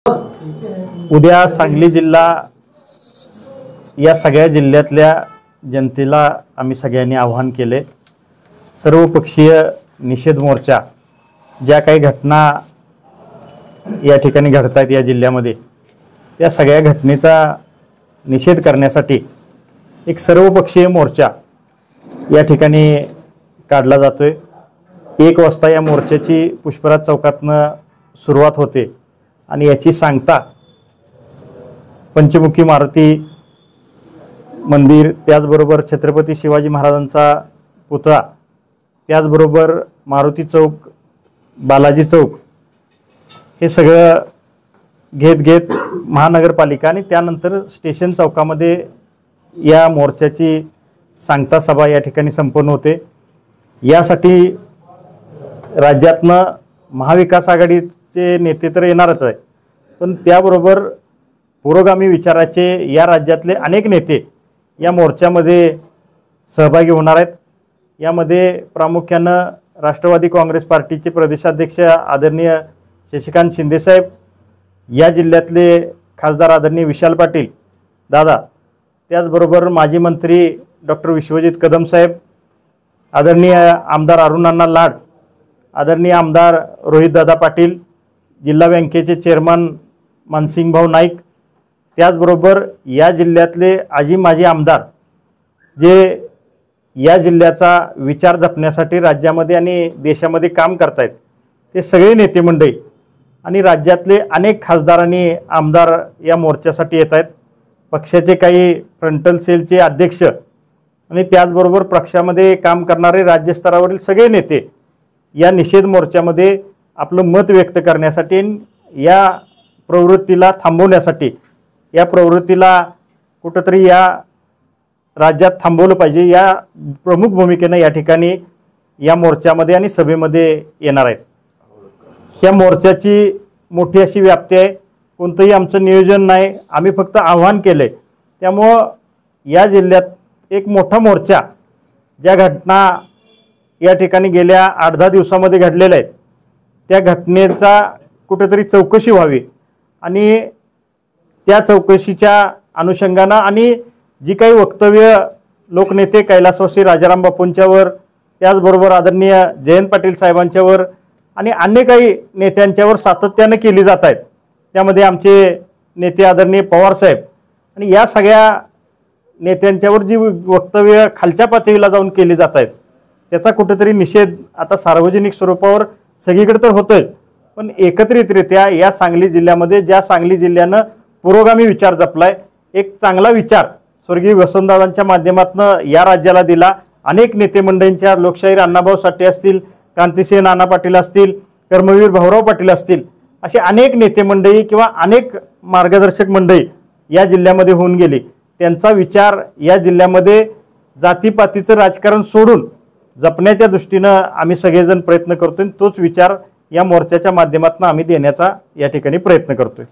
उद्या सांगली जिल्हा या सगळ्या जिल्ह्यातल्या जनतेला आम्ही सगळ्यांनी आवाहन केले। सर्वपक्षीय निषेध मोर्चा ज्या काही घटना या ठिकाणी घडत आहेत या जिल्ह्यामध्ये त्या सगळ्या घटनेचा निषेध करण्यासाठी एक सर्वपक्षीय मोर्चा या ठिकाणी काढला जातोय। 1 वाजता या मोर्चाची पुष्पराज चौकातनं सुरुवात होते आणि याची सांगता पंचमुखी मारुती मंदिर, त्याचबरोबर छत्रपती शिवाजी महाराजांचा पुतळा, त्याचबरोबर मारुती चौक, बालाजी चौक हे सगळं घेत महानगरपालिका आणि त्यानंतर स्टेशन चौकामध्ये या मोर्चाची सांगता सभा या ठिकाणी संपन्न होते। यासाठी राज्यातनं महाविकास आघाडीचे नेते तर येणारच आहे, पण त्याबरोबर पुरोगामी विचाराचे या राज्यातले अनेक नेते या मोर्चामध्ये सहभागी होणार आहेत। यामध्ये प्रामुख्यानं राष्ट्रवादी काँग्रेस पार्टीचे प्रदेशाध्यक्ष आदरणीय शशिकांत शिंदे साहेब, या जिल्ह्यातले खासदार आदरणीय विशाल पाटील दादा, त्याचबरोबर माजी मंत्री डॉक्टर विश्वजित कदम साहेब, आदरणीय आमदार अरुणांना लाड, आदरणीय आमदार रोहितदादा पाटील, जिल्हा बँकेचे चेअरमन मानसिंगभाऊ नाईक, त्याचबरोबर या जिल्ह्यातले आजी माजी आमदार जे या जिल्ह्याचा विचार जपण्यासाठी राज्यामध्ये आणि देशामध्ये काम करत आहेत ते सगळे नेते मंडळी आणि राज्यातले अनेक खासदार आणि आमदार या मोर्चासाठी येत आहेत। पक्षाचे काही फ्रंटल सेलचे अध्यक्ष आणि त्याचबरोबर पक्षामध्ये काम करणारे राज्यस्तरावरील सगळे नेते या निषेध मोर्चामध्ये आपलं मत व्यक्त करण्यासाठी, या प्रवृत्तीला थांबवण्यासाठी, या प्रवृत्तीला कुठंतरी या राज्यात थांबवलं पाहिजे या प्रमुख भूमिकेने या ठिकाणी या मोर्चामध्ये आणि सभेमध्ये येणार आहेत। ह्या मोर्चाची मोठी अशी व्याप्ती आहे, कोणतंही आमचं नियोजन नाही, आम्ही फक्त आवाहन केले। त्यामुळं या जिल्ह्यात एक मोठा मोर्चा, ज्या घटना या ठिकाणी गेल्या 8-10 दिवसामध्ये घडलेल्या आहेत त्या घटनेचा कुठेतरी चौकशी व्हावी आणि त्या चौकशीच्या अनुषंगानं आणि जी काही वक्तव्य लोकनेते कैलासवासी राजाराम बापूंच्यावर, त्याचबरोबर आदरणीय जयंत पाटील साहेबांच्यावर आणि अन्य काही नेत्यांच्यावर सातत्यानं केली जात आहेत, त्यामध्ये आमचे नेते आदरणीय पवार साहेब आणि या सगळ्या नेत्यांच्यावर जी वक्तव्य खालच्या पातळीला जाऊन केली जात आहेत त्याचा कुठेतरी निषेध आता सार्वजनिक स्वरूपावर सगळीकडे तर होतोय, पण एकत्रितरित्या या सांगली जिल्ह्यामध्ये ज्या सांगली जिल्ह्यानं पुरोगामी विचार जपलाय, एक चांगला विचार स्वर्गीय वसंतदादांच्या माध्यमातून या राज्याला दिला, अनेक नेते मंडळींच्या, लोकशाहीर अण्णाभाऊ साठे असतील, क्रांतिसिंह नाना पाटील असतील, कर्मवीर भाऊराव पाटील असतील, असे अनेक नेते मंडळी किंवा अनेक मार्गदर्शक मंडळी या जिल्ह्यामध्ये होऊन गेली। त्यांचा विचार या जिल्ह्यामध्ये जातीपातीचं राजकारण सोडून जपण्याच्या दृष्टीनं आम्ही सगळेजण प्रयत्न करतोय। तोच विचार या मोर्चाच्या माध्यमातून आम्ही देण्याचा या ठिकाणी प्रयत्न करतोय।